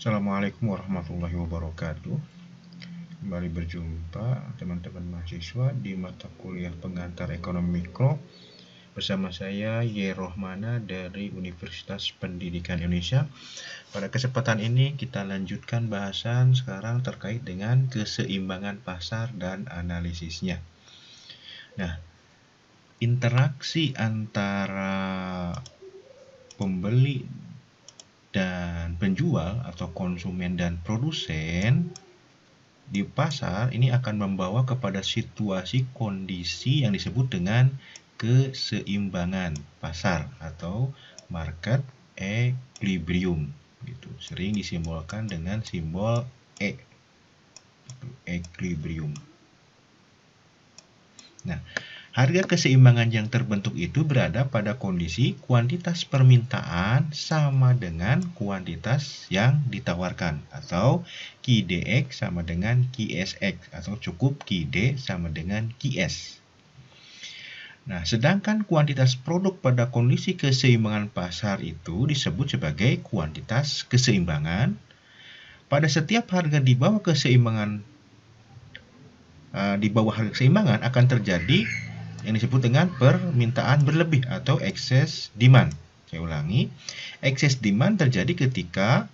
Assalamualaikum warahmatullahi wabarakatuh. Kembali berjumpa teman-teman mahasiswa di mata kuliah pengantar ekonomi mikro bersama saya Y. Rohmana dari Universitas Pendidikan Indonesia. Pada kesempatan ini kita lanjutkan bahasan sekarang terkait dengan keseimbangan pasar dan analisisnya. Nah, interaksi antara pembeli dan penjual atau konsumen dan produsen di pasar ini akan membawa kepada situasi kondisi yang disebut dengan keseimbangan pasar atau market equilibrium gitu. Sering disimbolkan dengan simbol E, equilibrium. Nah, harga keseimbangan yang terbentuk itu berada pada kondisi kuantitas permintaan sama dengan kuantitas yang ditawarkan atau QDX sama dengan QSX atau cukup QD sama dengan QS. Nah, sedangkan kuantitas produk pada kondisi keseimbangan pasar itu disebut sebagai kuantitas keseimbangan. Pada setiap harga di bawah harga keseimbangan akan terjadi yang disebut dengan permintaan berlebih atau excess demand. Saya ulangi, excess demand terjadi ketika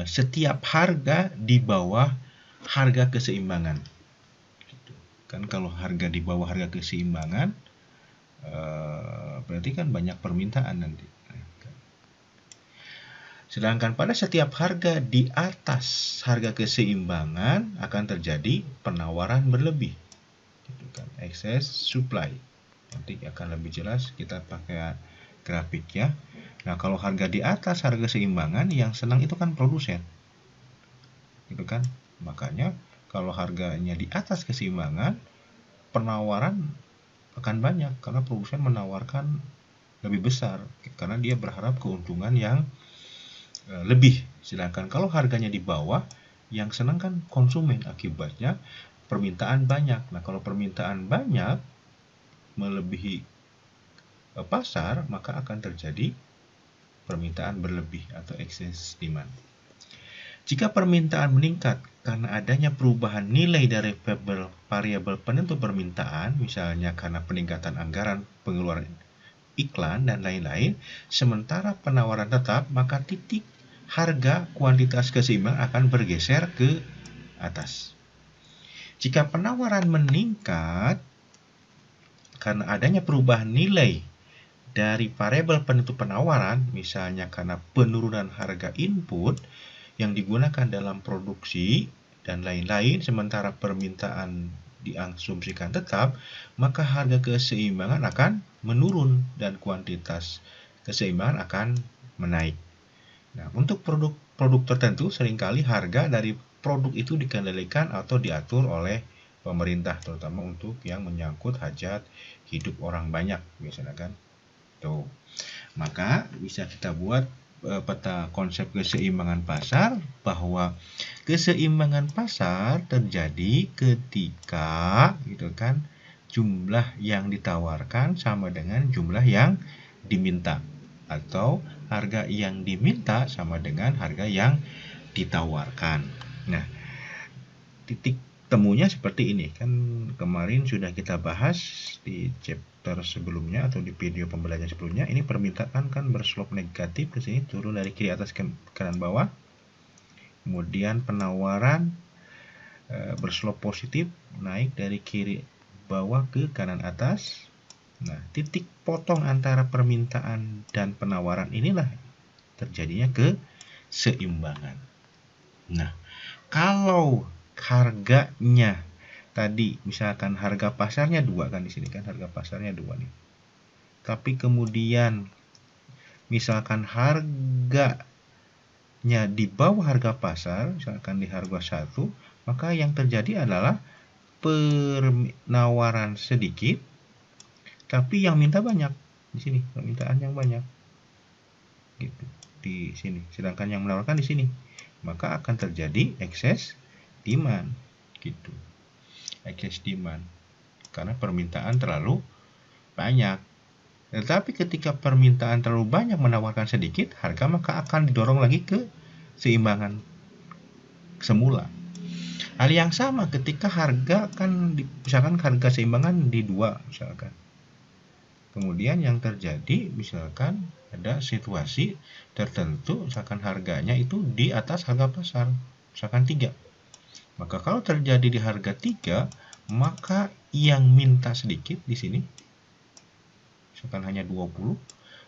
setiap harga di bawah harga keseimbangan. Kan kalau harga di bawah harga keseimbangan, berarti kan banyak permintaan nanti. Sedangkan pada setiap harga di atas harga keseimbangan akan terjadi penawaran berlebih. Gitu kan, excess supply. Nanti akan lebih jelas kita pakai grafik ya. Nah, kalau harga di atas harga keseimbangan yang senang itu kan produsen. Gitu kan? Makanya kalau harganya di atas keseimbangan, penawaran akan banyak karena produsen menawarkan lebih besar karena dia berharap keuntungan yang lebih. Sedangkan kalau harganya di bawah, yang senang kan konsumen, akibatnya permintaan banyak. Nah, kalau permintaan banyak melebihi pasar, maka akan terjadi permintaan berlebih atau excess demand. Jika permintaan meningkat karena adanya perubahan nilai dari variabel penentu permintaan, misalnya karena peningkatan anggaran pengeluaran iklan dan lain-lain, sementara penawaran tetap, maka titik harga kuantitas keseimbangan akan bergeser ke atas. Jika penawaran meningkat karena adanya perubahan nilai dari variabel penentu penawaran, misalnya karena penurunan harga input yang digunakan dalam produksi dan lain-lain, sementara permintaan diasumsikan tetap, maka harga keseimbangan akan menurun dan kuantitas keseimbangan akan menaik. Nah, untuk produk tertentu seringkali harga dari produk itu dikendalikan atau diatur oleh pemerintah, terutama untuk yang menyangkut hajat hidup orang banyak biasanya kan. Tuh. Maka bisa kita buat peta konsep keseimbangan pasar bahwa keseimbangan pasar terjadi ketika gitu kan jumlah yang ditawarkan sama dengan jumlah yang diminta atau harga yang diminta sama dengan harga yang ditawarkan. Nah, titik temunya seperti ini kan kemarin sudah kita bahas di chapter sebelumnya atau di video pembelajaran sebelumnya. Ini permintaan kan berslop negatif ke sini, turun dari kiri atas ke kanan bawah. Kemudian penawaran berslop positif, naik dari kiri bawah ke kanan atas. Nah, titik potong antara permintaan dan penawaran inilah terjadinya keseimbangan. Nah, kalau harganya tadi misalkan harga pasarnya 2 kan di sini kan harga pasarnya 2 nih. Tapi kemudian misalkan harganya di bawah harga pasar, misalkan di harga 1, maka yang terjadi adalah penawaran sedikit tapi yang minta banyak. Di sini permintaan yang banyak. Gitu. Di sini. Sedangkan yang menawarkan di sini. Maka akan terjadi excess demand gitu. Excess demand karena permintaan terlalu banyak. Tetapi ketika permintaan terlalu banyak menawarkan sedikit, harga maka akan didorong lagi ke keseimbangan semula. Hal yang sama ketika harga kan misalkan harga seimbangan di 2 misalkan. Kemudian yang terjadi misalkan ada situasi tertentu misalkan harganya itu di atas harga pasar, misalkan 3. Maka kalau terjadi di harga 3, maka yang minta sedikit di sini misalkan hanya 20,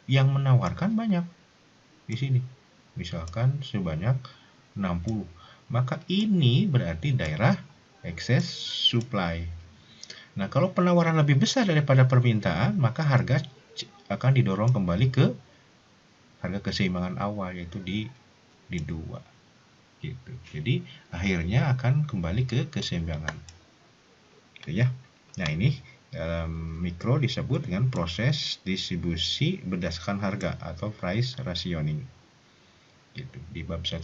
yang menawarkan banyak di sini. Misalkan sebanyak 60. Maka ini berarti daerah excess supply. Nah, kalau penawaran lebih besar daripada permintaan, maka harga akan didorong kembali ke harga keseimbangan awal, yaitu di 2. Gitu. Jadi, akhirnya akan kembali ke keseimbangan. Gitu ya. Nah, ini dalam mikro disebut dengan proses distribusi berdasarkan harga atau price rationing. Gitu. Di bab 1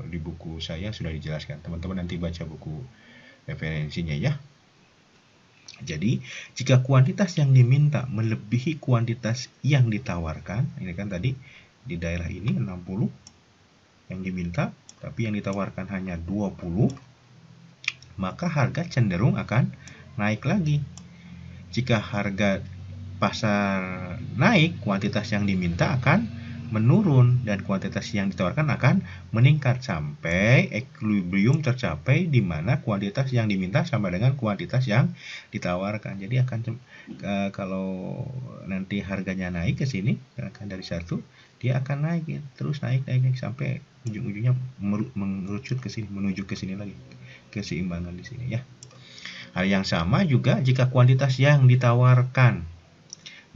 di buku saya sudah dijelaskan. Teman-teman nanti baca buku referensinya ya. Jadi, jika kuantitas yang diminta melebihi kuantitas yang ditawarkan, ini kan tadi di daerah ini 60 yang diminta, tapi yang ditawarkan hanya 20, maka harga cenderung akan naik lagi. Jika harga pasar naik, kuantitas yang diminta akan menurun dan kuantitas yang ditawarkan akan meningkat sampai equilibrium tercapai di mana kuantitas yang diminta sama dengan kuantitas yang ditawarkan. Jadi akan kalau nanti harganya naik ke sini akan dari 1, dia akan naik terus naik sampai ujung-ujungnya mengerucut ke sini, menuju ke sini lagi, keseimbangan di sini ya. Hal yang sama juga jika kuantitas yang ditawarkan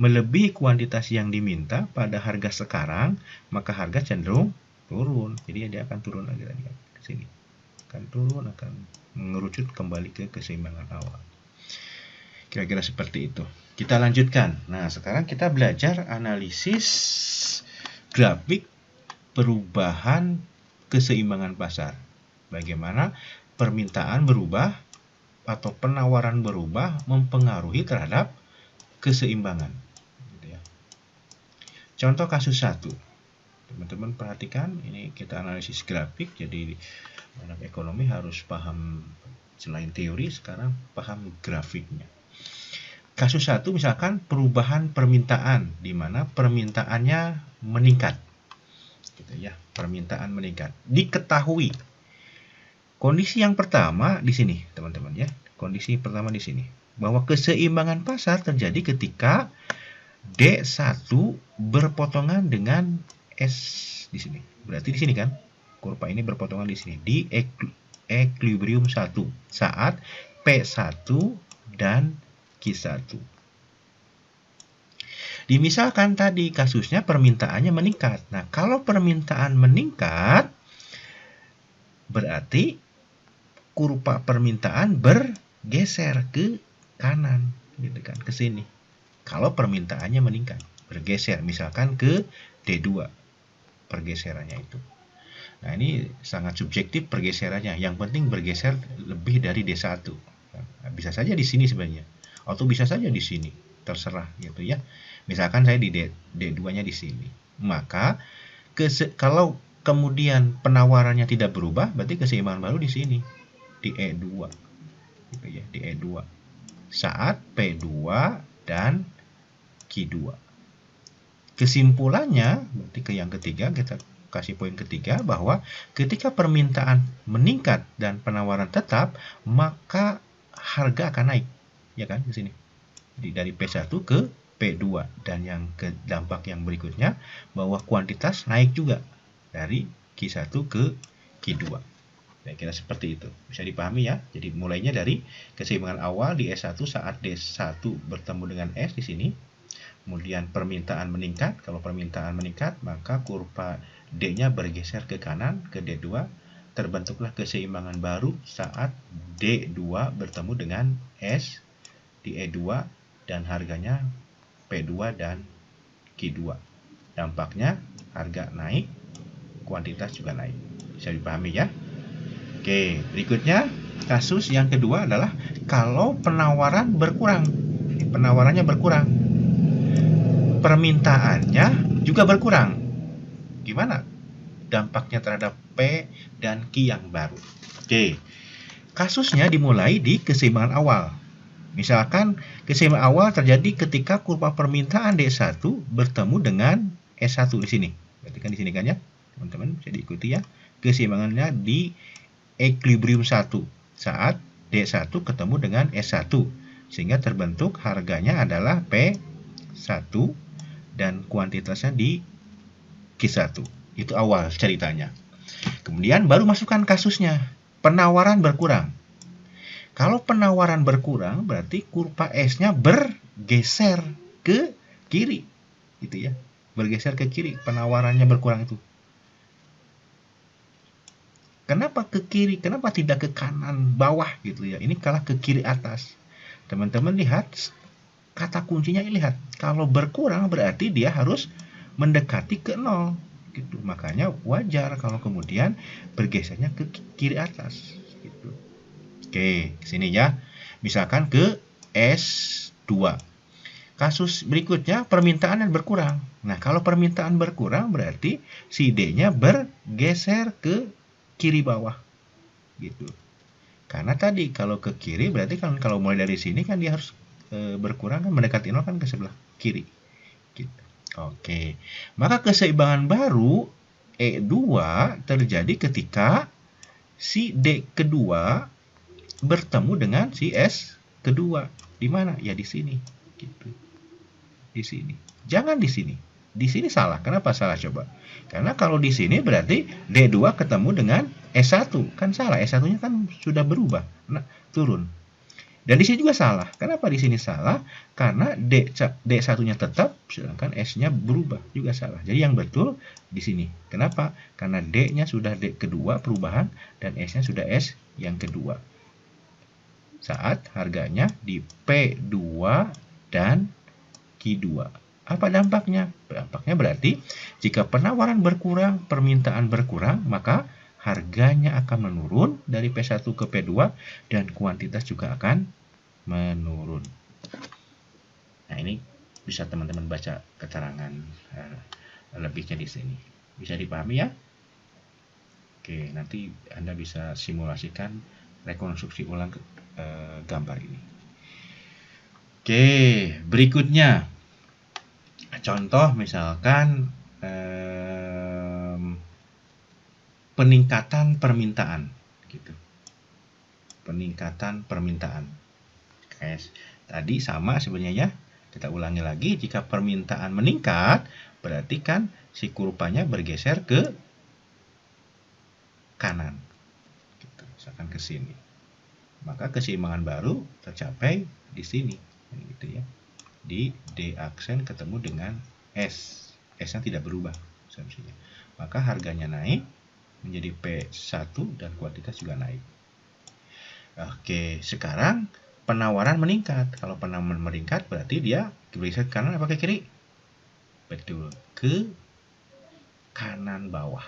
melebihi kuantitas yang diminta pada harga sekarang, maka harga cenderung turun. Jadi dia akan turun lagi ke sini. Akan turun, akan mengerucut kembali ke keseimbangan awal. Kira-kira seperti itu. Kita lanjutkan. Nah, sekarang kita belajar analisis grafik perubahan keseimbangan pasar. Bagaimana permintaan berubah atau penawaran berubah mempengaruhi terhadap keseimbangan. Contoh kasus 1. Teman-teman perhatikan, ini kita analisis grafik, jadi anak ekonomi harus paham selain teori, sekarang paham grafiknya. Kasus 1 misalkan perubahan permintaan, di mana permintaannya meningkat. Gitu ya, permintaan meningkat. Diketahui. Kondisi yang pertama di sini, teman-teman ya. Kondisi pertama di sini, bahwa keseimbangan pasar terjadi ketika D1 berpotongan dengan S di sini. Berarti di sini kan, kurva ini berpotongan di sini di equilibrium 1 saat P1 dan Q1. Dimisalkan tadi kasusnya permintaannya meningkat. Nah, kalau permintaan meningkat berarti kurva permintaan bergeser ke kanan gitu kan, ke sini. Kalau permintaannya meningkat, bergeser misalkan ke D2 pergeserannya itu. Nah, ini sangat subjektif pergeserannya. Yang penting bergeser lebih dari D1. Nah, bisa saja di sini sebenarnya, atau bisa saja di sini, terserah gitu ya. Misalkan saya di D2-nya di sini. Maka kalau kemudian penawarannya tidak berubah, berarti keseimbangan baru di sini, di E2. Gitu ya, di E2. Saat P2 dan Q2. Kesimpulannya, berarti ke yang ketiga, kita kasih poin ketiga, bahwa ketika permintaan meningkat dan penawaran tetap, maka harga akan naik, ya kan, ke sini. Jadi dari P1 ke P2, dan yang ke dampak yang berikutnya, bahwa kuantitas naik juga dari Q1 ke Q2. Saya kira seperti itu. Bisa dipahami ya. Jadi mulainya dari keseimbangan awal di S1 saat D1 bertemu dengan S di sini. Kemudian permintaan meningkat. Kalau permintaan meningkat, maka kurva D-nya bergeser ke kanan, ke D2. Terbentuklah keseimbangan baru saat D2 bertemu dengan S di E2 dan harganya P2 dan Q2. Dampaknya harga naik, kuantitas juga naik. Bisa dipahami ya. Oke, berikutnya kasus yang kedua adalah kalau penawaran berkurang. Penawarannya berkurang, permintaannya juga berkurang. Gimana? dampaknya terhadap P dan Q yang baru. Oke, kasusnya dimulai di keseimbangan awal. Misalkan keseimbangan awal terjadi ketika kurva permintaan D1 bertemu dengan S1 di sini. Berarti kan di sini kan ya, teman-teman bisa diikuti ya. Keseimbangannya di equilibrium 1 saat D1 ketemu dengan S1. Sehingga terbentuk harganya adalah P1 dan kuantitasnya di Q1. Itu awal ceritanya. Kemudian baru masukkan kasusnya. Penawaran berkurang. Kalau penawaran berkurang berarti kurva S-nya bergeser ke kiri. Gitu ya. Bergeser ke kiri, penawarannya berkurang itu. Kenapa ke kiri? Kenapa tidak ke kanan bawah gitu ya? Ini kalah ke kiri atas. Teman-teman lihat kata kuncinya, lihat. Kalau berkurang berarti dia harus mendekati ke 0 gitu. Makanya wajar kalau kemudian bergesernya ke kiri atas gitu. Oke, sini ya. Misalkan ke S2. Kasus berikutnya permintaan yang berkurang. Nah, kalau permintaan berkurang berarti si D-nya bergeser ke kiri bawah gitu. Karena tadi kalau ke kiri berarti kan kalau mulai dari sini kan dia harus berkurang kan, mendekati 0 kan ke sebelah kiri. Gitu. Oke. Maka keseimbangan baru E2 terjadi ketika si D kedua bertemu dengan si S kedua. Di mana? Ya di sini. Gitu. Di sini. Jangan di sini. Di sini salah. Kenapa salah coba? Karena kalau di sini berarti D2 ketemu dengan S1. Kan salah. S1-nya kan sudah berubah. Nah, turun. Dan di sini juga salah. Kenapa di sini salah? Karena D1-nya tetap, sedangkan S-nya berubah. Juga salah. Jadi yang betul di sini. Kenapa? Karena D-nya sudah D kedua perubahan, dan S-nya sudah S yang kedua. Saat harganya di P2 dan Q2. Apa dampaknya? Dampaknya berarti jika penawaran berkurang, permintaan berkurang, maka harganya akan menurun dari P1 ke P2 dan kuantitas juga akan menurun. Nah, ini bisa teman-teman baca keterangan lebihnya di sini. Bisa dipahami ya? Oke, nanti Anda bisa simulasikan rekonstruksi ulang gambar ini. Oke, berikutnya contoh misalkan peningkatan permintaan gitu. Peningkatan permintaan. Tadi sama sebenarnya. Kita ulangi lagi, jika permintaan meningkat berarti kan si kurvanya bergeser ke kanan. Gitu. Misalkan ke sini. Maka keseimbangan baru tercapai di sini, gitu ya. Di D aksen ketemu dengan S. S-nya tidak berubah asumsinya. Maka harganya naik menjadi P1 dan kuantitas juga naik. Oke, sekarang penawaran meningkat. Kalau penawaran meningkat berarti dia bergeser ke kanan apa ke kiri? Betul, ke kanan bawah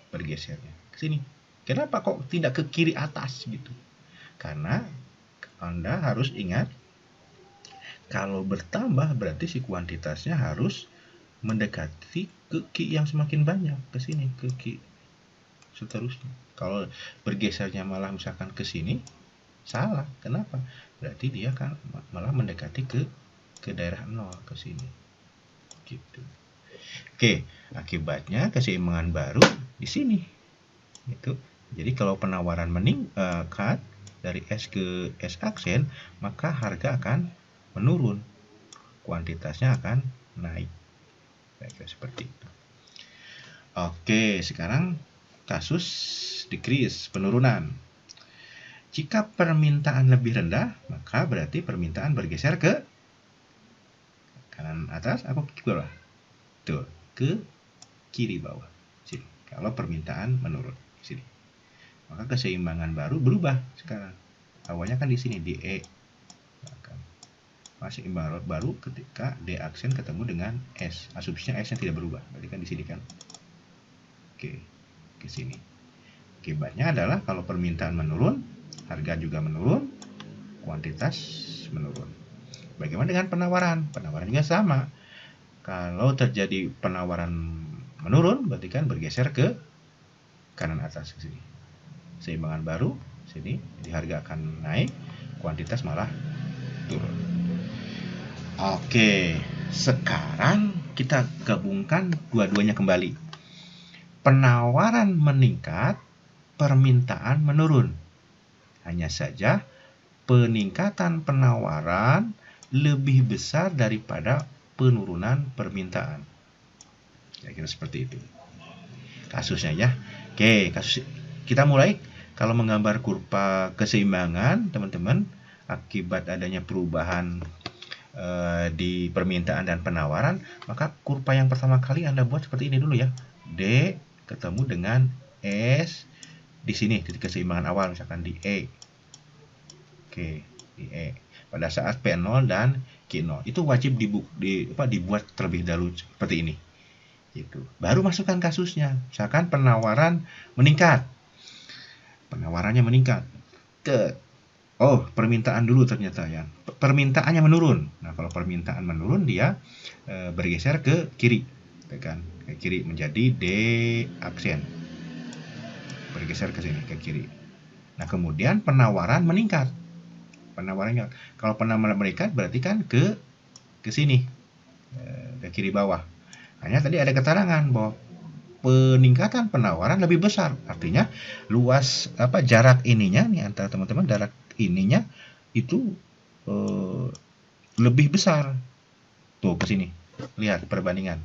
bergesernya. Ke sini. Kenapa kok tidak ke kiri atas gitu? Karena Anda harus ingat, kalau bertambah berarti si kuantitasnya harus mendekati ke Q yang semakin banyak, ke sini, ke Q seterusnya. Kalau bergesernya malah misalkan ke sini, salah. Kenapa? Berarti dia kan malah mendekati ke daerah 0, ke sini. Gitu. Oke, akibatnya keseimbangan baru di sini. Itu. Jadi kalau penawaran meningkat dari S ke S aksen, maka harga akan menurun. Kuantitasnya akan naik. Baik, seperti itu. Oke, sekarang kasus decrease, penurunan. Jika permintaan lebih rendah, maka berarti permintaan bergeser ke kanan atas atau ke bawah? Tuh, ke kiri bawah. Sini. Kalau permintaan menurun, sini. Maka keseimbangan baru berubah sekarang. Awalnya kan di sini di E. Keseimbangan baru ketika D aksen ketemu dengan S. Asumsinya S-nya tidak berubah. Berarti kan di sini kan. Oke, ke sini. Akibatnya adalah kalau permintaan menurun, harga juga menurun, kuantitas menurun. Bagaimana dengan penawaran? Penawaran juga sama. Kalau terjadi penawaran menurun, berarti kan bergeser ke kanan atas ke sini. Keseimbangan baru sini, jadi harga akan naik, kuantitas malah turun. Oke, sekarang kita gabungkan dua-duanya kembali. Penawaran meningkat, permintaan menurun. Hanya saja peningkatan penawaran lebih besar daripada penurunan permintaan. Kira-kira seperti itu kasusnya ya. Oke, kasus kita mulai. Kalau menggambar kurva keseimbangan, teman-teman, akibat adanya perubahan di permintaan dan penawaran, maka kurva yang pertama kali Anda buat seperti ini dulu ya. D ketemu dengan S di sini, titik keseimbangan awal misalkan di E. Oke, di E. Pada saat P0 dan Q0. Itu wajib dibuat terlebih dahulu seperti ini. Gitu. Baru masukkan kasusnya. Misalkan penawaran meningkat. Penawarannya meningkat. Permintaan dulu ternyata ya. Permintaannya menurun. Nah, kalau permintaan menurun dia bergeser ke kiri. Tekan ke kiri menjadi D aksen. Bergeser ke sini ke kiri. Nah, kemudian penawaran meningkat. Penawarannya kalau penawaran meningkat berarti kan ke sini. Ke kiri bawah. Hanya tadi ada keterangan bahwa peningkatan penawaran lebih besar. Artinya luas jarak ininya nih antara teman-teman, jarak ininya itu lebih besar. Tuh ke sini. Lihat perbandingan.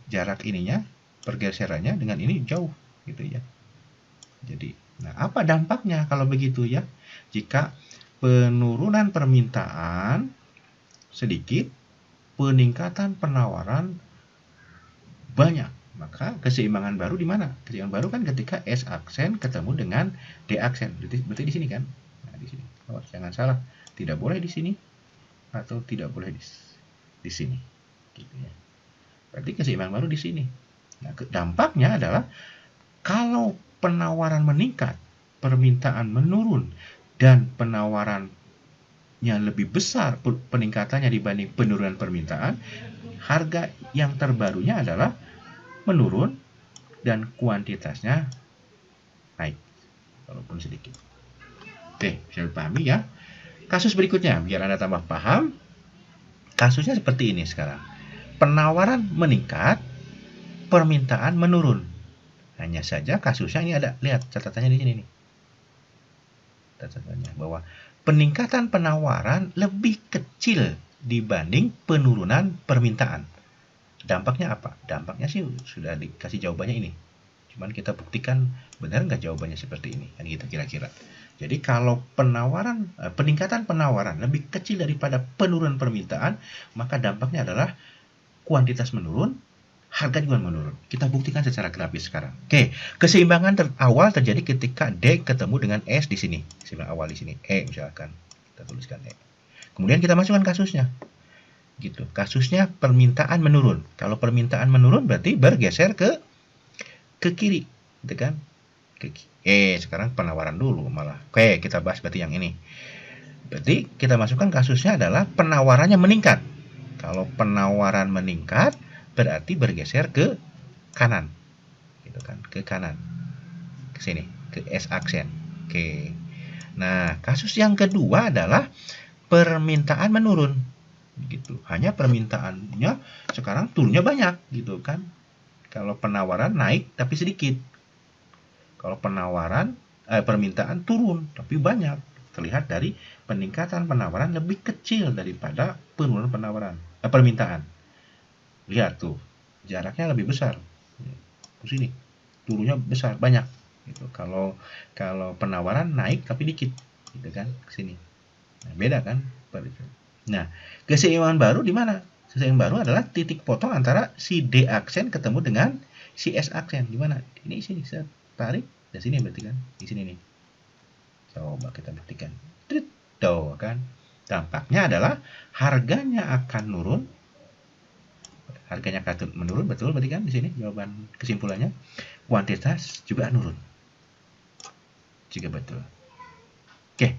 Jarak ininya pergeserannya dengan ini jauh gitu ya. Jadi, nah apa dampaknya kalau begitu ya? Jika penurunan permintaan sedikit, peningkatan penawaran banyak, maka keseimbangan baru di mana? Keseimbangan baru kan ketika S aksen ketemu dengan D aksen. Berarti di sini kan? Nah, di sini. Jangan salah, tidak boleh di sini atau tidak boleh di sini. Gitu ya. Berarti keseimbangan baru di sini. Nah, dampaknya adalah kalau penawaran meningkat, permintaan menurun dan penawarannya lebih besar peningkatannya dibanding penurunan permintaan, harga yang terbarunya adalah menurun dan kuantitasnya naik walaupun sedikit. Oke, bisa dipahami ya. Kasus berikutnya biar Anda tambah paham. Kasusnya seperti ini sekarang. Penawaran meningkat, permintaan menurun. Hanya saja kasusnya ini ada, lihat catatannya di sini nih. Catatannya bahwa peningkatan penawaran lebih kecil dibanding penurunan permintaan. Dampaknya apa? Dampaknya sih sudah dikasih jawabannya ini. Cuman kita buktikan benar nggak jawabannya seperti ini. Kan gitu kira-kira. Jadi kalau peningkatan penawaran lebih kecil daripada penurunan permintaan, maka dampaknya adalah kuantitas menurun, harga juga menurun. Kita buktikan secara grafis sekarang. Oke, keseimbangan awal terjadi ketika D ketemu dengan S di sini. Keseimbangan awal di sini, E misalkan. Kita tuliskan E. Kemudian kita masukkan kasusnya. Gitu. Kasusnya permintaan menurun. Kalau permintaan menurun berarti bergeser ke kiri, gitu kan? Sekarang penawaran dulu malah. Oke, kita bahas berarti yang ini. Berarti kita masukkan kasusnya adalah penawarannya meningkat. Kalau penawaran meningkat berarti bergeser ke kanan. Gitu kan? Ke kanan. Ke sini, ke S aksen. Oke. Nah, kasus yang kedua adalah permintaan menurun. Gitu. Hanya permintaannya sekarang turunnya banyak gitu kan. Kalau penawaran naik tapi sedikit. Kalau permintaan turun tapi banyak. Terlihat dari peningkatan penawaran lebih kecil daripada penurunan permintaan. Lihat tuh, jaraknya lebih besar. Ke sini. Turunnya besar, banyak gitu. Kalau penawaran naik tapi dikit gitu kan ke sini. Nah, beda kan? Nah, keseimbangan baru di mana? Keseimbangan baru adalah titik potong antara si D aksen ketemu dengan si S aksen. Di mana? Ini sini, saya tarik dan sini berarti kan? Di sini nih. Coba kita buktikan. Tuh kan? Dampaknya adalah harganya akan menurun. Harganya akan menurun, betul berarti kan di sini jawaban kesimpulannya. Kuantitas juga menurun. Juga betul. Oke.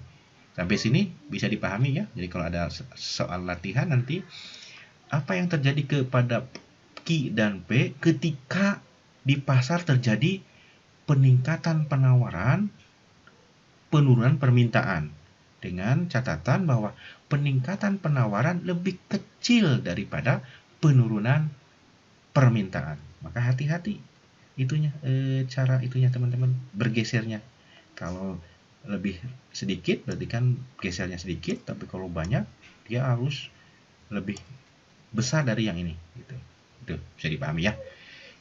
Sampai sini bisa dipahami ya. Jadi kalau ada soal latihan nanti, apa yang terjadi kepada Q dan P ketika di pasar terjadi peningkatan penawaran, penurunan permintaan. Dengan catatan bahwa peningkatan penawaran lebih kecil daripada penurunan permintaan. Maka hati-hati itunya, cara itunya teman-teman, bergesernya. Kalau lebih sedikit berarti kan gesernya sedikit, tapi kalau banyak dia harus lebih besar dari yang ini gitu. Itu bisa dipahami ya.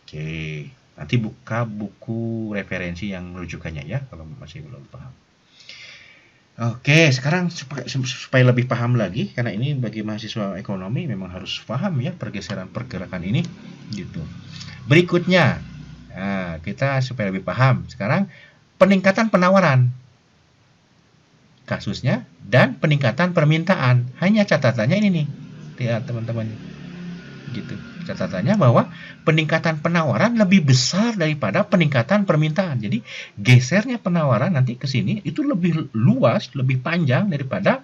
Oke, nanti buka buku referensi yang rujukannya ya kalau masih belum paham. Oke, sekarang supaya lebih paham lagi, karena ini bagi mahasiswa ekonomi memang harus paham ya pergeseran pergerakan ini gitu. Berikutnya, nah, kita supaya lebih paham sekarang peningkatan penawaran kasusnya dan peningkatan permintaan. Hanya catatannya ini nih, lihat teman-teman gitu. Catatannya bahwa peningkatan penawaran lebih besar daripada peningkatan permintaan. Jadi gesernya penawaran nanti ke sini itu lebih luas, lebih panjang daripada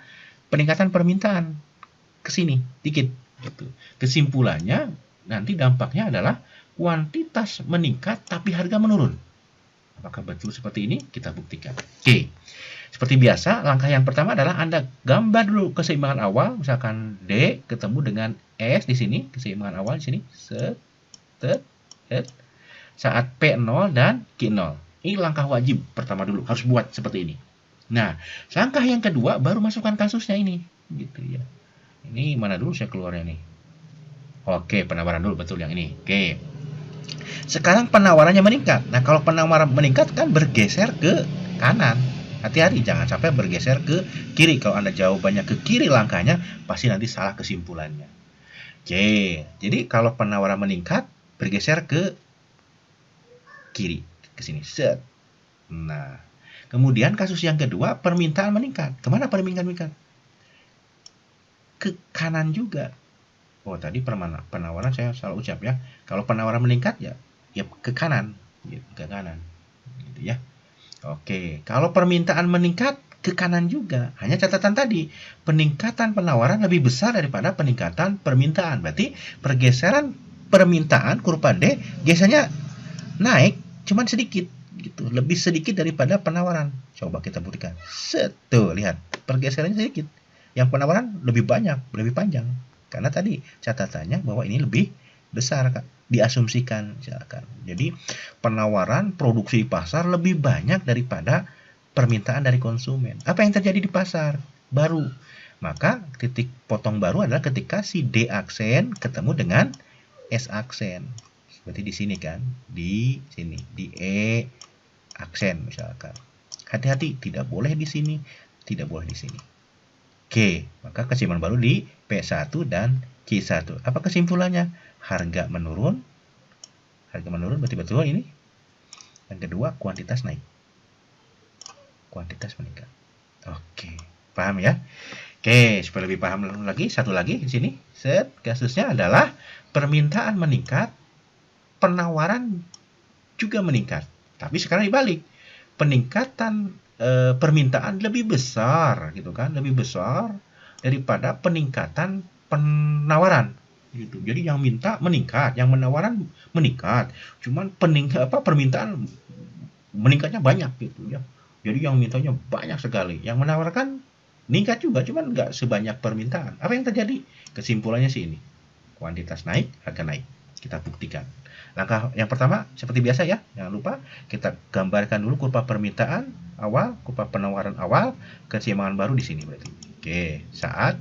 peningkatan permintaan ke sini dikit gitu. Kesimpulannya nanti dampaknya adalah kuantitas meningkat tapi harga menurun. Apakah betul seperti ini? Kita buktikan. Oke. Seperti biasa, langkah yang pertama adalah Anda gambar dulu keseimbangan awal, misalkan D ketemu dengan S di sini, keseimbangan awal di sini, saat P0 dan Q0. Ini langkah wajib pertama dulu, harus buat seperti ini. Nah, langkah yang kedua baru masukkan kasusnya ini, gitu ya. Ini mana dulu saya keluarnya nih? Oke, penawaran dulu, betul yang ini. Oke. Sekarang penawarannya meningkat. Nah, kalau penawaran meningkat kan bergeser ke kanan. Hati-hati, jangan sampai bergeser ke kiri. Kalau Anda jawabannya ke kiri langkahnya, pasti nanti salah kesimpulannya. Oke, jadi kalau penawaran meningkat, bergeser ke kiri, ke sini. Set. Nah, kemudian kasus yang kedua, permintaan meningkat. Kemana permintaan meningkat? Ke kanan juga. Oh, tadi penawaran saya salah ucap ya. Kalau penawaran meningkat ya ke kanan, gitu, ke kanan. Gitu ya. Oke, kalau permintaan meningkat ke kanan juga. Hanya catatan tadi, peningkatan penawaran lebih besar daripada peningkatan permintaan. Berarti pergeseran permintaan kurva D biasanya naik cuman sedikit gitu, lebih sedikit daripada penawaran. Coba kita buktikan. Tuh, lihat, pergeserannya sedikit. Yang penawaran lebih banyak, lebih panjang. Karena tadi catatannya bahwa ini lebih besar, Kak. Diasumsikan misalkan. Jadi penawaran produksi pasar lebih banyak daripada permintaan dari konsumen. Apa yang terjadi di pasar? Baru. Maka titik potong baru adalah ketika si D aksen ketemu dengan S aksen. Seperti di sini kan, di sini, di E aksen misalkan. Hati-hati, tidak boleh di sini, tidak boleh di sini. Oke, maka kesimpulan baru di P1 dan Q1. Apa kesimpulannya? Harga menurun. Harga menurun berarti betul ini. Yang kedua, kuantitas naik. Kuantitas meningkat. Oke, paham ya? Oke, supaya lebih paham lagi, satu lagi di sini. Set, kasusnya adalah permintaan meningkat, penawaran juga meningkat. Tapi sekarang dibalik. Peningkatan permintaan lebih besar gitu kan, lebih besar daripada peningkatan penawaran gitu. Jadi yang minta meningkat, yang menawaran meningkat. Cuman permintaan meningkatnya banyak gitu ya. Jadi yang mintanya banyak sekali, yang menawarkan meningkat juga, cuman nggak sebanyak permintaan. Apa yang terjadi? Kesimpulannya sih ini. Kuantitas naik, harga naik. Kita buktikan. Langkah yang pertama seperti biasa ya, jangan lupa kita gambarkan dulu kurva permintaan awal, kurva penawaran awal, keseimbangan baru di sini berarti. Oke, saat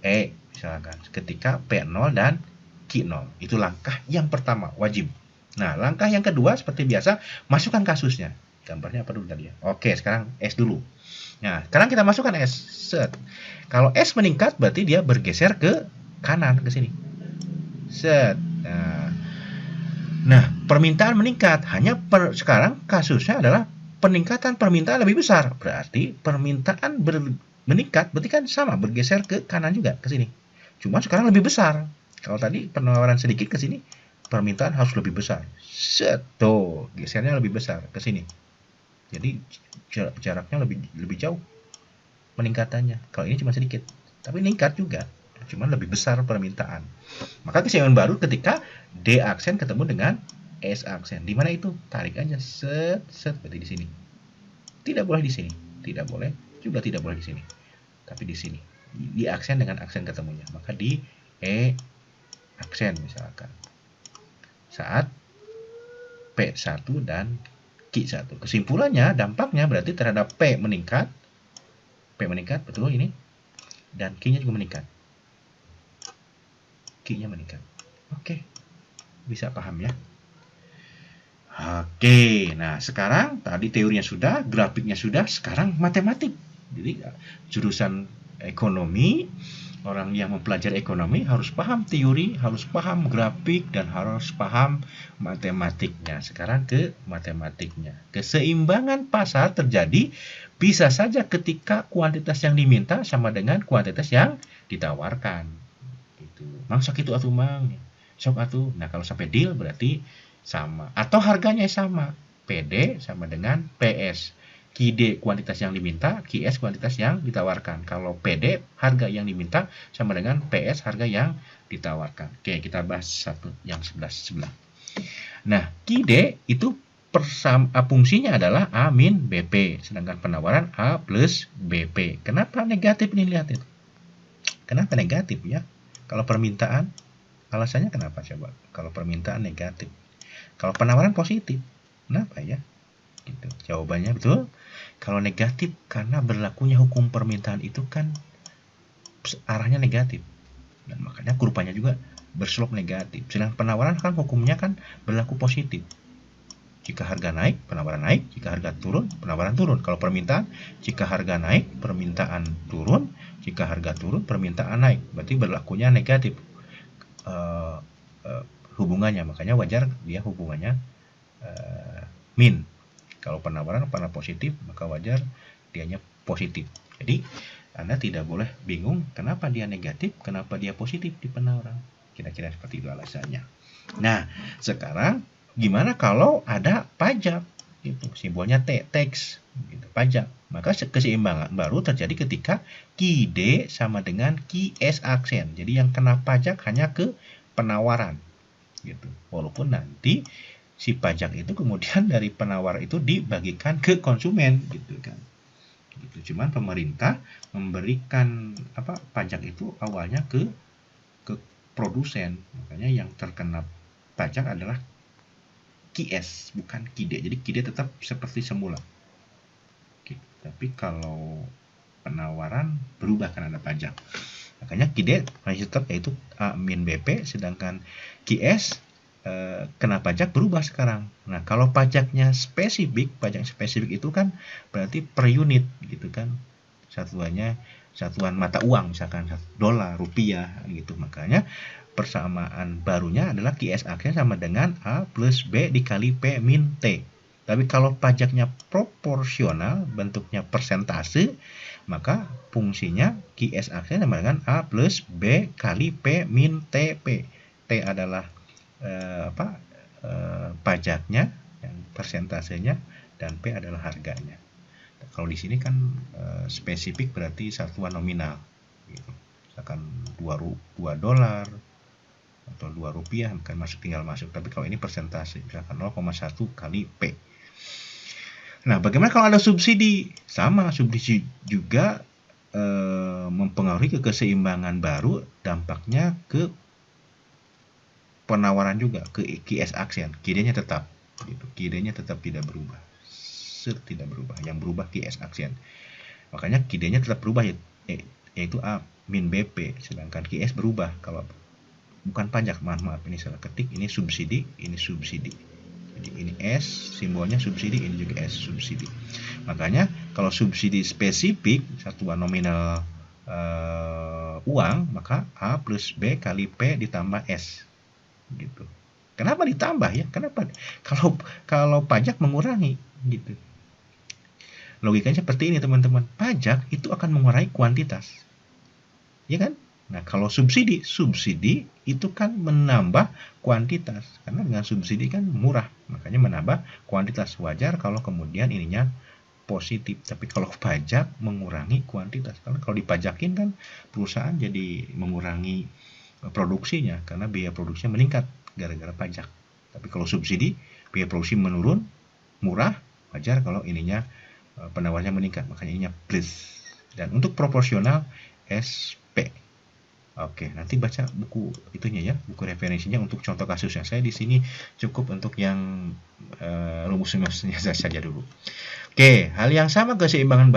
E misalkan ketika P0 dan Q0. Itu langkah yang pertama, wajib. Nah, langkah yang kedua seperti biasa, masukkan kasusnya. Gambarnya apa dulu tadi ya? Oke, sekarang S dulu. Nah, sekarang kita masukkan S. Set. Kalau S meningkat berarti dia bergeser ke kanan ke sini. Set. Nah, permintaan meningkat. Hanya sekarang kasusnya adalah peningkatan permintaan lebih besar. Berarti permintaan meningkat, berarti kan sama, bergeser ke kanan juga, ke sini. Cuma sekarang lebih besar. Kalau tadi penawaran sedikit ke sini, permintaan harus lebih besar. Tuh, gesernya lebih besar ke sini. Jadi jaraknya lebih jauh peningkatannya. Kalau ini cuma sedikit, tapi meningkat juga. Cuma lebih besar permintaan. Maka keseimbangan baru ketika D aksen ketemu dengan S aksen. Di mana itu? Tarik aja, set, berarti di sini. Tidak boleh di sini, tidak boleh, juga tidak boleh di sini. Tapi di sini. Di aksen dengan aksen ketemunya. Maka di E aksen misalkan. Saat P1 dan Q1. Kesimpulannya, dampaknya berarti terhadap P meningkat, betul ini, dan Q-nya juga meningkat. Q-nya meningkat. Oke, bisa paham ya? Oke, nah sekarang tadi teorinya sudah, grafiknya sudah, sekarang matematik. Jadi jurusan ekonomi, orang yang mempelajari ekonomi harus paham teori, harus paham grafik, dan harus paham matematiknya. Sekarang ke matematiknya. Keseimbangan pasar terjadi bisa saja ketika kuantitas yang diminta sama dengan kuantitas yang ditawarkan. Gitu. Mang sok itu atuh mang. Sok atuh. Nah kalau sampai deal berarti sama. Atau harganya sama. PD sama dengan PS. QD kuantitas yang diminta, QS kuantitas yang ditawarkan. Kalau PD harga yang diminta sama dengan PS harga yang ditawarkan. Oke, kita bahas satu yang sebelah. Nah, QD itu fungsinya adalah A min BP, sedangkan penawaran A plus BP. Kenapa negatif ini, lihat itu? Kenapa negatif ya? Kalau permintaan, alasannya kenapa coba? Kalau permintaan negatif. Kalau penawaran positif, kenapa ya? Gitu. Jawabannya betul. Kalau negatif karena berlakunya hukum permintaan itu kan arahnya negatif. Dan makanya kurvanya juga berslop negatif. Sedangkan penawaran kan hukumnya kan berlaku positif. Jika harga naik, penawaran naik. Jika harga turun, penawaran turun. Kalau permintaan, jika harga naik, permintaan turun. Jika harga turun, permintaan naik. Berarti berlakunya negatif hubungannya. Makanya wajar dia hubungannya min. Kalau penawaran pernah positif, maka wajar dianya positif. Jadi, Anda tidak boleh bingung kenapa dia negatif, kenapa dia positif di penawaran. Kira-kira seperti itu alasannya. Nah, sekarang gimana kalau ada pajak? Gitu. Simbolnya T, tax, gitu, pajak. Maka keseimbangan baru terjadi ketika QD sama dengan QS aksen. Jadi yang kena pajak hanya ke penawaran. Gitu. Walaupun nanti si pajak itu kemudian dari penawar itu dibagikan ke konsumen gitu kan. Gitu. Cuman pemerintah memberikan pajak itu awalnya ke produsen. Makanya yang terkena pajak adalah QS bukan QD. Jadi QD tetap seperti semula. Gitu. Tapi kalau penawaran berubah karena ada pajak. Makanya QD masih tetap yaitu A min BP, sedangkan QS kena pajak berubah sekarang. Nah, kalau pajaknya spesifik, pajak spesifik itu kan berarti per unit gitu kan. Satuan mata uang misalkan dolar, rupiah gitu. Makanya persamaan barunya adalah QS aksen sama dengan A plus B dikali P min T. Tapi kalau pajaknya proporsional, bentuknya persentase, maka fungsinya QS aksen sama dengan A plus B kali P min TP. T adalah pajaknya, yang persentasenya, dan P adalah harganya. Kalau di sini kan spesifik berarti satuan nominal. Gitu. Misalkan 2 dolar atau 2 rupiah kan tinggal masuk. Tapi kalau ini persentase, misalkan 0,1 kali P. Nah, bagaimana kalau ada subsidi? Sama, subsidi juga mempengaruhi ke keseimbangan baru, dampaknya ke penawaran juga, ke QS aksen. QD-nya tetap gitu. QD-nya tetap tidak berubah. Tidak berubah. Yang berubah QS aksen. Makanya QD-nya tetap berubah yaitu A min BP, sedangkan QS berubah. Kalau bukan pajak, maaf ini salah ketik, ini subsidi, ini subsidi. Jadi ini S, simbolnya subsidi, ini juga S, subsidi. Makanya kalau subsidi spesifik, satuan nominal uang, maka A plus B kali P ditambah S. Gitu. Kenapa ditambah ya? Kenapa? Kalau pajak mengurangi gitu. Logikanya seperti ini teman-teman. Pajak itu akan mengurangi kuantitas. Ya kan? Nah, kalau subsidi itu kan menambah kuantitas. Karena dengan subsidi kan murah, makanya menambah kuantitas. Wajar kalau kemudian ininya positif. Tapi kalau pajak mengurangi kuantitas. Karena kalau dipajakin kan perusahaan jadi mengurangi produksinya karena biaya produksinya meningkat gara-gara pajak Tapi kalau subsidi, biaya produksi menurun, murah, wajar kalau ininya penawarnya meningkat, makanya ininya plus. Dan untuk proporsional SP. Oke, nanti baca buku itunya ya, buku referensinya untuk contoh kasusnya. Saya di sini cukup untuk yang rumus-rumusnya saja dulu. Oke, hal yang sama keseimbangan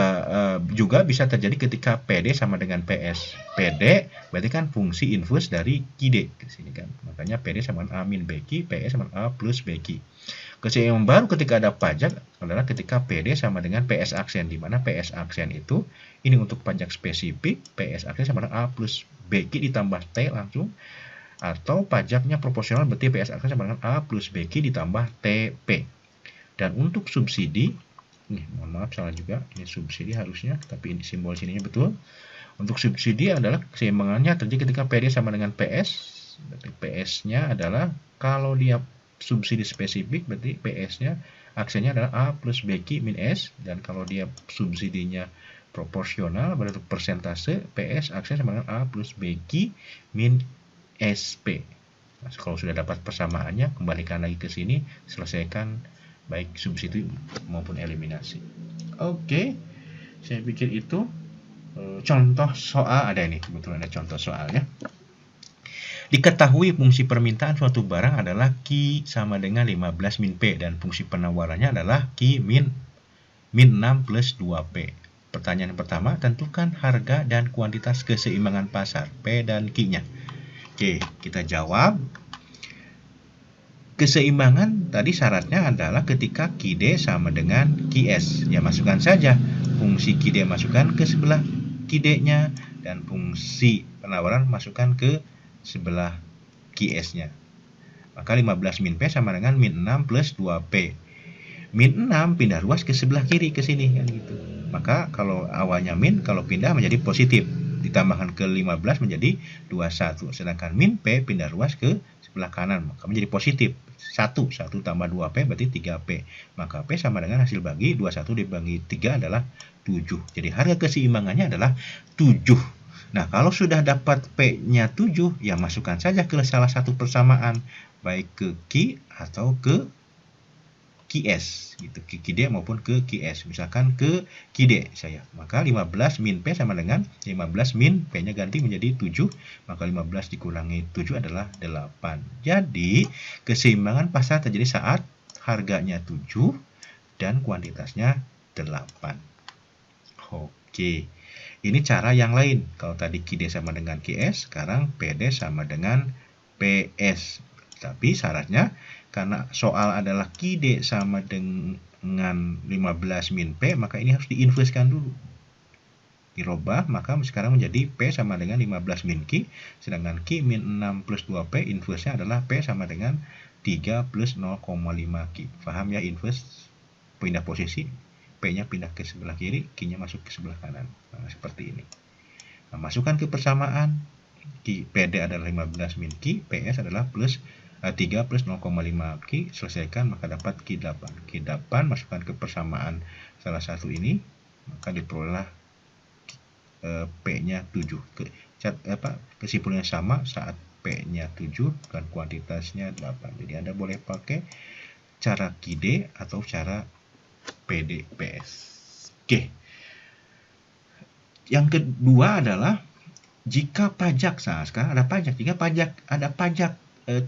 juga bisa terjadi ketika PD sama dengan PS. PD berarti kan fungsi inverse dari QD di sini kan. Makanya PD sama dengan A min BQ, PS sama dengan A plus BQ. Keseimbangan baru ketika ada pajak adalah ketika PD sama dengan PS aksen, di mana PS aksen itu ini untuk pajak spesifik, PS aksen sama dengan A plus BQ ditambah T langsung, atau pajaknya proporsional berarti PS aksen sama dengan A plus BQ ditambah TP. Dan untuk subsidi, mohon maaf salah juga, ini subsidi harusnya, tapi ini simbol sininya betul. Untuk subsidi adalah keseimbangannya terjadi ketika PD sama dengan PS, berarti PS-nya adalah kalau dia subsidi spesifik berarti PS-nya aksennya adalah A plus BQ min S, dan kalau dia subsidinya proporsional berarti persentase PS aksen sama dengan A plus BQ min SP. Nah, kalau sudah dapat persamaannya, kembalikan lagi ke sini, selesaikan baik subsidi maupun eliminasi. Oke, saya pikir itu contoh soal ada ini, kebetulan ada contoh soalnya. Diketahui fungsi permintaan suatu barang adalah Q sama dengan 15 min P dan fungsi penawarannya adalah Q min 6 plus 2P. Pertanyaan pertama, tentukan harga dan kuantitas keseimbangan pasar P dan Q-nya. Oke, kita jawab. Keseimbangan tadi syaratnya adalah ketika QD sama dengan QS. Ya, masukkan saja fungsi QD masukkan ke sebelah QD-nya dan fungsi penawaran masukkan ke sebelah QS-nya. Maka 15 min P sama dengan min 6 plus 2P. Min 6 pindah ruas ke sebelah kiri ke sini kan gitu. Maka kalau awalnya min, kalau pindah menjadi positif, ditambahkan ke 15 menjadi 21. Sedangkan min P pindah ruas ke sebelah kanan, maka menjadi positif. 1 tambah 2P berarti 3P. Maka P sama dengan hasil bagi 21 dibagi 3 adalah 7. Jadi harga keseimbangannya adalah 7. Nah, kalau sudah dapat P-nya 7, ya masukkan saja ke salah satu persamaan, baik ke Q atau ke QS, gitu, ke QD maupun ke QS. Misalkan ke QD saya, maka 15 min P sama dengan 15 min P-nya ganti menjadi 7, maka 15 dikurangi 7 adalah 8. Jadi, keseimbangan pasar terjadi saat harganya 7 dan kuantitasnya 8. Oke. Ini cara yang lain. Kalau tadi QD sama dengan QS, sekarang PD sama dengan PS. Tapi syaratnya, karena soal adalah QD sama dengan 15 min P, maka ini harus diinverskan dulu. Dirubah, maka sekarang menjadi P sama dengan 15 min Q, sedangkan Q min 6 plus 2P, inversnya adalah P sama dengan 3 plus 0,5 Q. Paham ya inverse? Pindah posisi. P-nya pindah ke sebelah kiri, Q-nya masuk ke sebelah kanan. Nah, seperti ini. Nah, masukkan ke persamaan. PD adalah 15 min Q, PS adalah plus 3 plus 0,5 Q. Selesaikan, maka dapat Q8. Q8 masukkan ke persamaan salah satu ini, maka diperoleh P-nya 7. Kesimpulannya sama saat P-nya 7 dan kuantitasnya 8. Jadi Anda boleh pakai cara QD atau cara PDPS. Oke. Yang kedua adalah jika pajak, nah sekarang ada pajak, jika ada pajak $3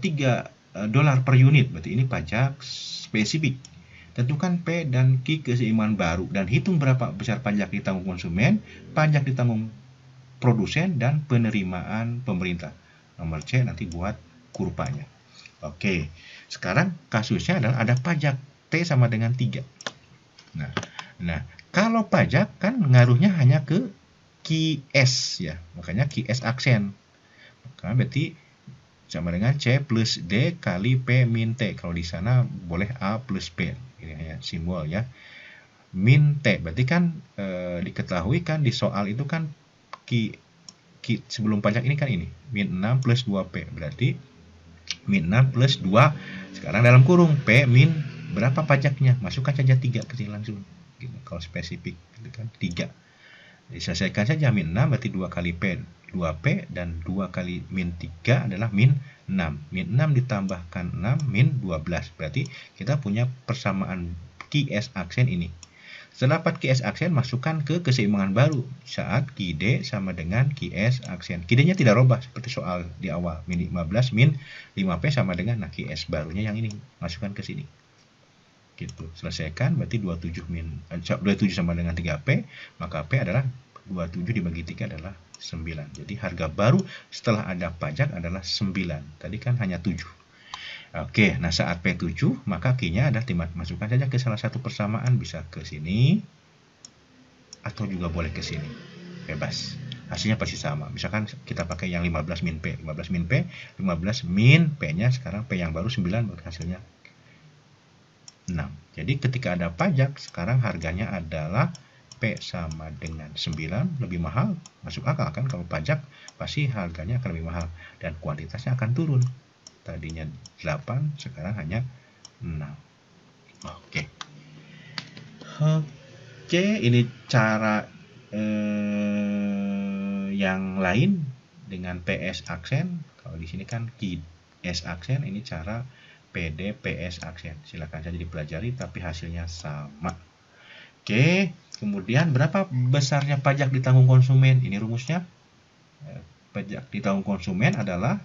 per unit, berarti ini pajak spesifik. Tentukan P dan Q keseimbangan baru dan hitung berapa besar pajak ditanggung konsumen, pajak ditanggung produsen, dan penerimaan pemerintah. Nomor C nanti buat kurvanya. Oke. Sekarang kasusnya adalah ada pajak T sama dengan 3. Nah, kalau pajak kan ngaruhnya hanya ke QS ya, makanya QS aksen. Maka berarti sama dengan C plus D kali P min T. Kalau di sana boleh A plus P. Ini hanya simbol ya. Min T berarti kan diketahui kan di soal itu kan Q sebelum pajak ini kan ini min 6 plus 2P. Berarti min 6 plus 2. Sekarang dalam kurung P min berapa pajaknya? Masukkan saja 3 ke sini langsung. Gitu. Kalau spesifik gitu kan 3. Diselesaikan saja min 6 berarti 2 kali P 2P, dan 2 kali min 3 adalah min 6. Min 6 ditambahkan 6 min 12. Berarti kita punya persamaan QS aksen ini. Setelah dapat QS aksen, masukkan ke keseimbangan baru saat QD sama dengan QS aksen. QD-nya tidak rubah seperti soal di awal. Min 15 min 5P sama dengan, nah QS barunya yang ini. Masukkan ke sini. Gitu. Selesaikan, berarti 27 sama dengan 3P, maka P adalah 27 dibagi 3 adalah 9. Jadi harga baru setelah ada pajak adalah 9. Tadi kan hanya 7. Oke, nah saat P7 maka Q-nya adalah masukkan saja ke salah satu persamaan, bisa ke sini atau juga boleh ke sini. Bebas. Hasilnya pasti sama. Misalkan kita pakai yang 15 min P, 15 min P, 15 min P-nya sekarang P yang baru 9, maka hasilnya 6. Jadi ketika ada pajak, sekarang harganya adalah P sama dengan 9, lebih mahal. Masuk akal kan, kalau pajak pasti harganya akan lebih mahal dan kuantitasnya akan turun. Tadinya 8, sekarang hanya 6. Oke. Oke, ini cara yang lain dengan PS aksen. Kalau di sini kan QS aksen, ini cara PD PS aksen. Silakan saja dipelajari, tapi hasilnya sama. Oke, kemudian berapa besarnya pajak ditanggung konsumen? Ini rumusnya. Pajak ditanggung konsumen adalah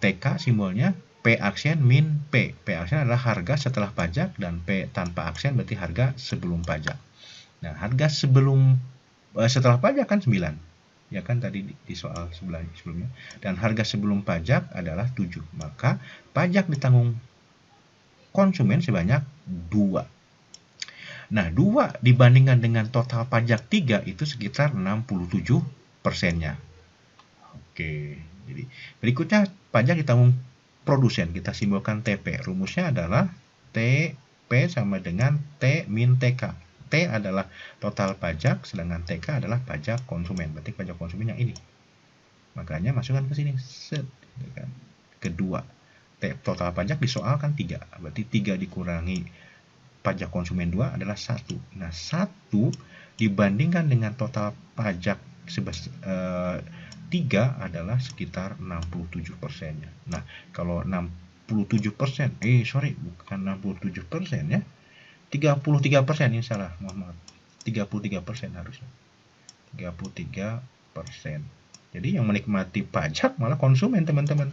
TK simbolnya P aksen min P. P aksen adalah harga setelah pajak dan P tanpa aksen berarti harga sebelum pajak. Nah, harga setelah pajak kan 9. Ya kan tadi di soal sebelumnya. Dan harga sebelum pajak adalah 7. Maka pajak ditanggung konsumen sebanyak 2. Nah, 2 dibandingkan dengan total pajak 3 itu sekitar 67%-nya. Oke, jadi berikutnya pajak ditanggung produsen. Kita simbolkan TP. Rumusnya adalah TP sama dengan T min TK. T adalah total pajak, sedangkan TK adalah pajak konsumen. Berarti pajak konsumen yang ini. Makanya masukkan ke sini. Set. Kedua, total pajak di soal kan 3. Berarti 3 dikurangi pajak konsumen 2 adalah 1. Nah, 1 dibandingkan dengan total pajak 3 adalah sekitar 67%-nya. Nah, kalau 67%, bukan 67% ya. 33% ini salah, mohon maaf. 33% harusnya. 33%. Jadi yang menikmati pajak malah konsumen, teman-teman.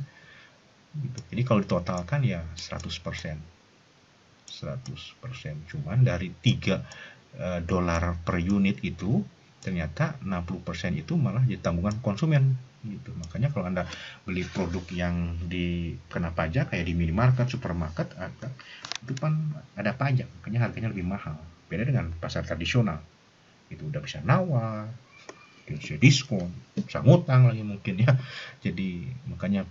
Gitu. Jadi kalau ditotalkan ya 100%. 100%. Cuman dari $3 per unit itu ternyata 60% itu malah ditanggungan konsumen gitu. Makanya kalau Anda beli produk yang dikena pajak kayak di minimarket, supermarket, itu kan ada pajak, makanya harganya lebih mahal. Beda dengan pasar tradisional. Itu udah bisa nawar, bisa diskon, bisa ngutang lagi mungkin ya. Jadi makanya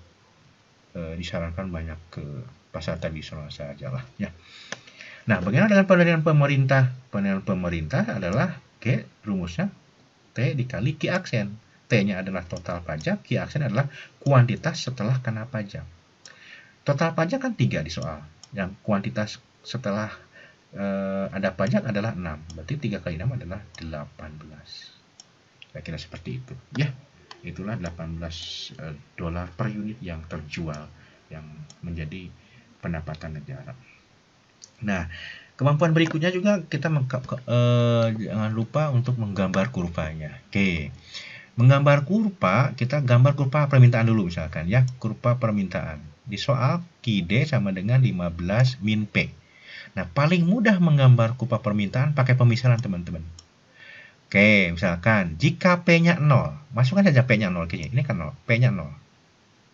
disarankan banyak ke pasar tradisional saja lah ya. Nah, bagaimana dengan penilaian pemerintah? Penilaian pemerintah adalah rumusnya T dikali Q aksen. T-nya adalah total pajak, Q aksen adalah kuantitas setelah kena pajak. Total pajak kan 3 di soal. Yang kuantitas setelah ada pajak adalah 6. Berarti 3 kali 6 adalah 18. Kira-kira seperti itu. Ya, itulah $18 per unit yang terjual, yang menjadi pendapatan negara. Nah, kemampuan berikutnya juga kita jangan lupa untuk menggambar kurvanya. Oke. Menggambar kurva, kita gambar kurva permintaan dulu misalkan ya, kurva permintaan. Di soal QD sama dengan 15 min P. Nah, paling mudah menggambar kurva permintaan pakai pemisalan, teman-teman. Oke, misalkan jika P-nya 0, masukkan saja P-nya 0 kayaknya. Ini kan 0, P-nya 0.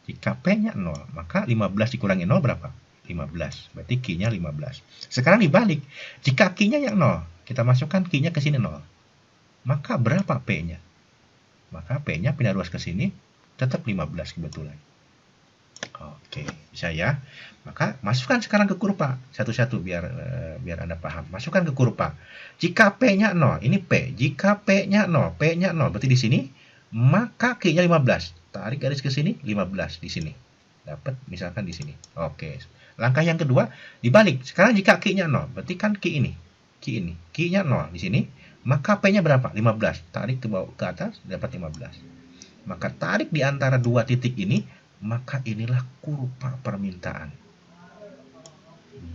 Jika P-nya 0, maka 15 dikurangi 0 berapa? 15. Berarti Q-nya 15. Sekarang dibalik. Jika Q-nya yang 0, kita masukkan Q-nya ke sini 0. Maka berapa P-nya? Maka P-nya pindah ruas ke sini, tetap 15 kebetulan. Oke, bisa ya. Maka masukkan sekarang ke kurva satu-satu biar Anda paham. Masukkan ke kurva. Jika P-nya 0, ini P. Jika P-nya 0, P-nya 0 berarti di sini, maka Q-nya 15. Tarik garis ke sini, 15 di sini. Dapat misalkan di sini. Oke. Langkah yang kedua, dibalik. Sekarang jika Q-nya 0, berarti kan Q ini. Q ini. Q-nya 0 di sini, maka P-nya berapa? 15. Tarik ke bawah ke atas, dapat 15. Maka tarik di antara dua titik ini, maka inilah kurva permintaan.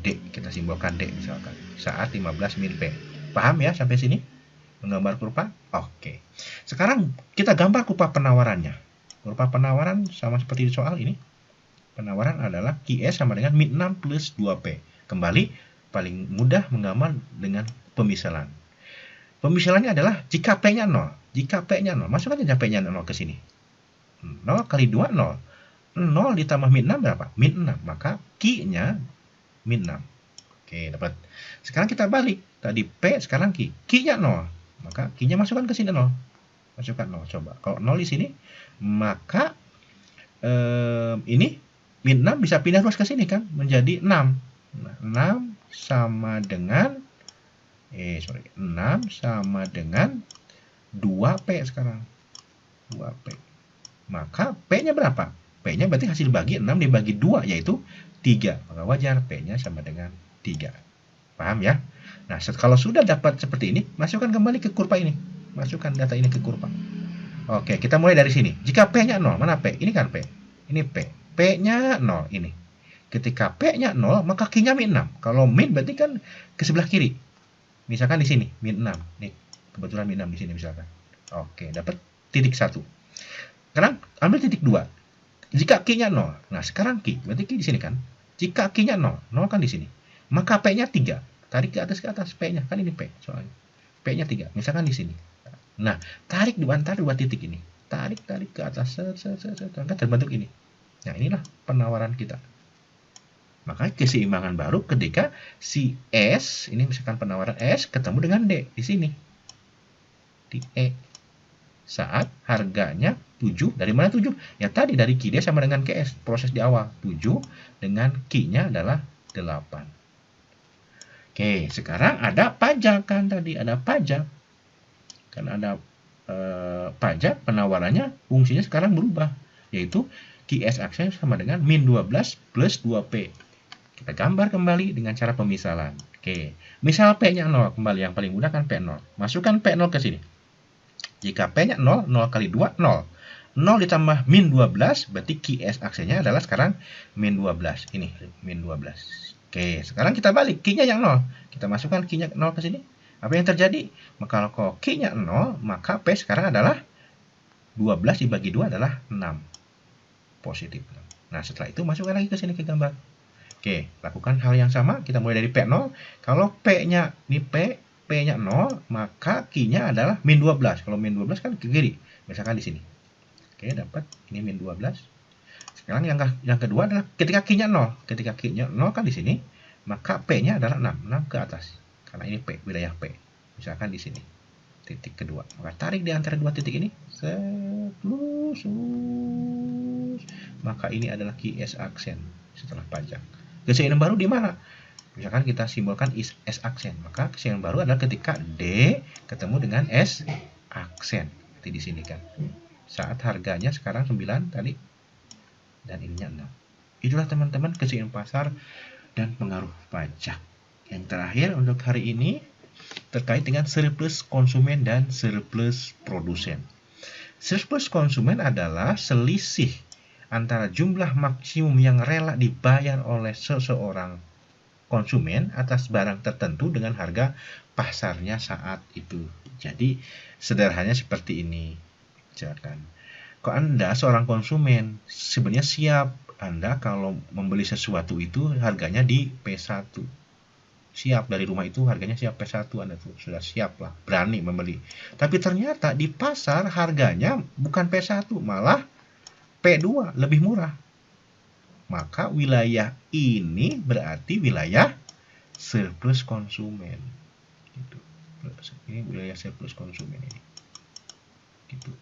D, kita simbolkan D misalkan. Saat 15 min P. Paham ya sampai sini? Menggambar kurva? Oke. Sekarang kita gambar kurva penawarannya. Kurva penawaran sama seperti di soal ini. Penawaran adalah QS sama dengan min 6 plus 2P. Kembali, paling mudah menggambar dengan pemisalan. Pemisalannya adalah jika P-nya 0. Jika P-nya 0, masukkan aja P-nya 0 ke sini. 0 kali 2, 0. 0 ditambah min 6 berapa? Min 6. Maka Q-nya min 6. Oke, dapat. Sekarang kita balik. Tadi P, sekarang Q. Q-nya 0. Maka Q-nya masukkan ke sini 0. Masukkan 0. Coba. Kalau 0 di sini, maka ini min 6 bisa pindah terus ke sini kan? Menjadi 6. Nah, 6 sama dengan 6 sama dengan 2P sekarang. 2P. Maka P-nya berapa? P-nya berarti hasil bagi 6 dibagi 2, yaitu 3. Maka wajar P-nya sama dengan 3. Paham ya? Nah, kalau sudah dapat seperti ini, masukkan kembali ke kurva ini. Masukkan data ini ke kurva. Oke, kita mulai dari sini. Jika P-nya 0, mana P? Ini kan P. Ini P. P-nya 0, ini. Ketika P-nya 0, maka Q-nya min 6. Kalau min berarti kan ke sebelah kiri. Misalkan di sini, min 6. Nih, kebetulan min 6 di sini misalkan. Oke, dapat titik 1. Sekarang ambil titik 2. Jika Q-nya 0. Nah, sekarang Q. Berarti Q di sini kan. Jika Q-nya 0. 0 kan di sini. Maka P-nya 3. Tarik ke atas P-nya. Kan ini P soalnya. P-nya 3. Misalkan di sini. Nah, tarik di antara dua titik ini. Tarik ke atas. Kan terbentuk ini. Nah, inilah penawaran kita. Maka keseimbangan baru ketika si S, ini misalkan penawaran S ketemu dengan D di sini. Di E. Saat harganya 7, dari mana 7? Ya tadi dari QD sama dengan QS, proses di awal. 7 dengan Q-nya adalah 8. Oke, sekarang ada pajak kan tadi, ada pajak. Kan ada pajak, penawarannya fungsinya sekarang berubah, yaitu QS aksen sama dengan min 12 plus 2P. Kita gambar kembali dengan cara pemisalan. Oke, misal P-nya 0, kembali yang paling mudah kan P0. Masukkan P0 ke sini. Jika P-nya 0, 0 kali 2, 0. 0 ditambah min 12, berarti QS aksennya adalah sekarang min 12. Ini, min 12. Oke, sekarang kita balik. Q-nya yang 0. Kita masukkan Q-nya 0 ke sini. Apa yang terjadi? Maka kalau Q-nya 0, maka P sekarang adalah 12 dibagi 2 adalah 6. Positif. Nah, setelah itu masukkan lagi ke sini ke gambar. Oke, lakukan hal yang sama. Kita mulai dari P0. Kalau P-nya, ini P-nya 0, maka Q-nya adalah min 12. Kalau min 12 kan ke kiri. Misalkan di sini. Oke, dapat ini min 12. Sekarang yang kedua adalah ketika Q-nya 0. Ketika Q-nya 0 kan di sini, maka P-nya adalah 6. 6 ke atas. Karena ini P, wilayah P. Misalkan di sini. Titik kedua. Maka tarik di antara dua titik ini. Maka ini adalah QS aksen setelah pajak. Keseimbangan baru di mana? Misalkan kita simbolkan S aksen. Maka keseimbangan baru adalah ketika D ketemu dengan S aksen. Seperti di sini kan. Saat harganya sekarang 9 tadi. Dan ininya 6. Itulah teman-teman keseimbangan pasar dan pengaruh pajak. Yang terakhir untuk hari ini terkait dengan surplus konsumen dan surplus produsen. Surplus konsumen adalah selisih antara jumlah maksimum yang rela dibayar oleh seseorang konsumen atas barang tertentu dengan harga pasarnya saat itu. Jadi sederhananya seperti ini. Misalkan, kalau Anda seorang konsumen sebenarnya siap Anda kalau membeli sesuatu itu harganya di P1. Siap dari rumah itu harganya siap P1, Anda tuh sudah siap lah, berani membeli. Tapi ternyata di pasar harganya bukan P1, malah P2, lebih murah. Maka wilayah ini berarti wilayah surplus konsumen. Gitu. Ini wilayah surplus konsumen ini. Gitu.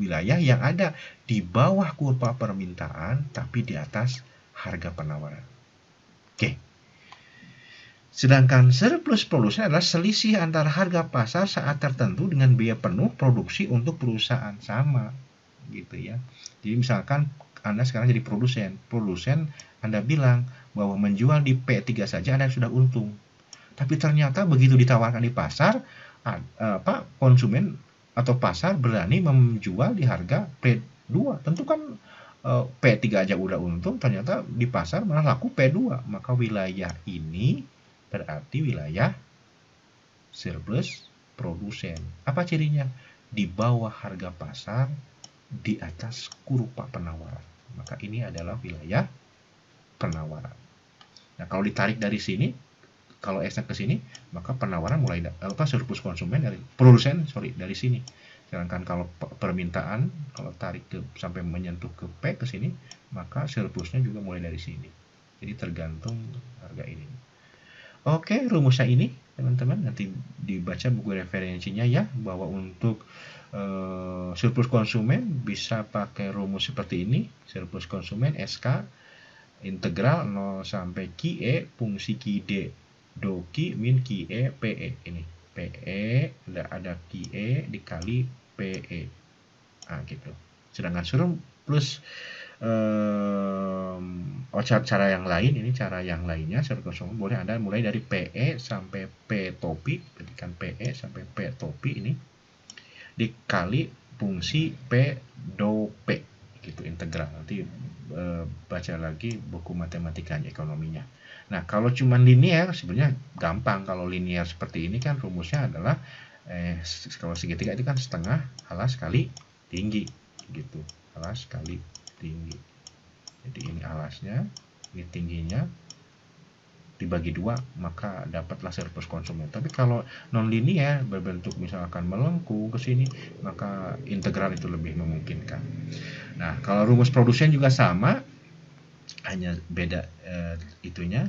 Wilayah yang ada di bawah kurva permintaan tapi di atas harga penawaran. Oke. Sedangkan surplus produsen adalah selisih antara harga pasar saat tertentu dengan biaya penuh produksi untuk perusahaan sama, gitu ya. Jadi misalkan Anda sekarang jadi produsen Anda bilang bahwa menjual di P3 saja Anda sudah untung. Tapi ternyata begitu ditawarkan di pasar, konsumen atau pasar berani menjual di harga P2. Tentu kan P3 aja udah untung, ternyata di pasar malah laku P2. Maka wilayah ini berarti wilayah surplus produsen. Apa cirinya? Di bawah harga pasar, di atas kurva penawaran. Maka ini adalah wilayah penawaran. Nah, kalau ditarik dari sini, kalau S ke sini, maka penawaran mulai surplus konsumen dari produsen dari sini. Sedangkan kalau permintaan, kalau tarik sampai menyentuh ke P ke sini, maka surplusnya juga mulai dari sini. Jadi tergantung harga ini. Oke, rumusnya ini teman-teman nanti dibaca buku referensinya ya, bahwa untuk surplus konsumen bisa pakai rumus seperti ini. Surplus konsumen SK integral 0 sampai QE fungsi QD do Q min QE PE. Ini PE ada QE dikali PE. Nah, gitu. Sedangkan surplus cara yang lain, ini cara yang lainnya surplus konsumen boleh Anda mulai dari PE sampai P topi, ketikkan PE sampai P topi ini dikali fungsi P do P gitu, integral. Nanti baca lagi buku matematikanya, ekonominya. Nah, kalau cuma linear sebenarnya gampang. Kalau linear seperti ini kan rumusnya adalah kalau segitiga itu kan setengah alas kali tinggi gitu, alas kali tinggi. Jadi ini alasnya, ini tingginya, dibagi dua, maka dapatlah surplus konsumen. Tapi kalau non linear berbentuk misalkan melengkung ke sini, maka integral itu lebih memungkinkan. Nah, kalau rumus produsen juga sama, hanya beda itunya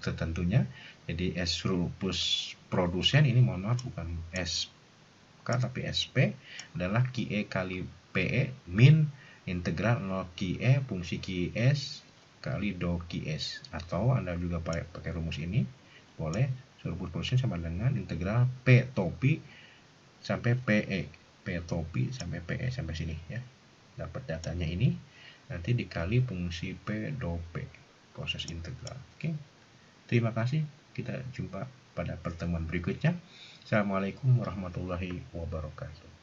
tertentunya. Jadi S surplus produsen ini, mohon maaf, bukan SK tapi SP, adalah QE kali PE min integral 0 QE fungsi QS kali do QS. Atau Anda juga pakai rumus ini, boleh. Surplus produsen sama dengan integral P topi sampai PE, P topi sampai PE sampai sini ya. Dapat datanya ini, nanti dikali fungsi P do P, proses integral. Oke. Terima kasih. Kita jumpa pada pertemuan berikutnya. Assalamualaikum warahmatullahi wabarakatuh.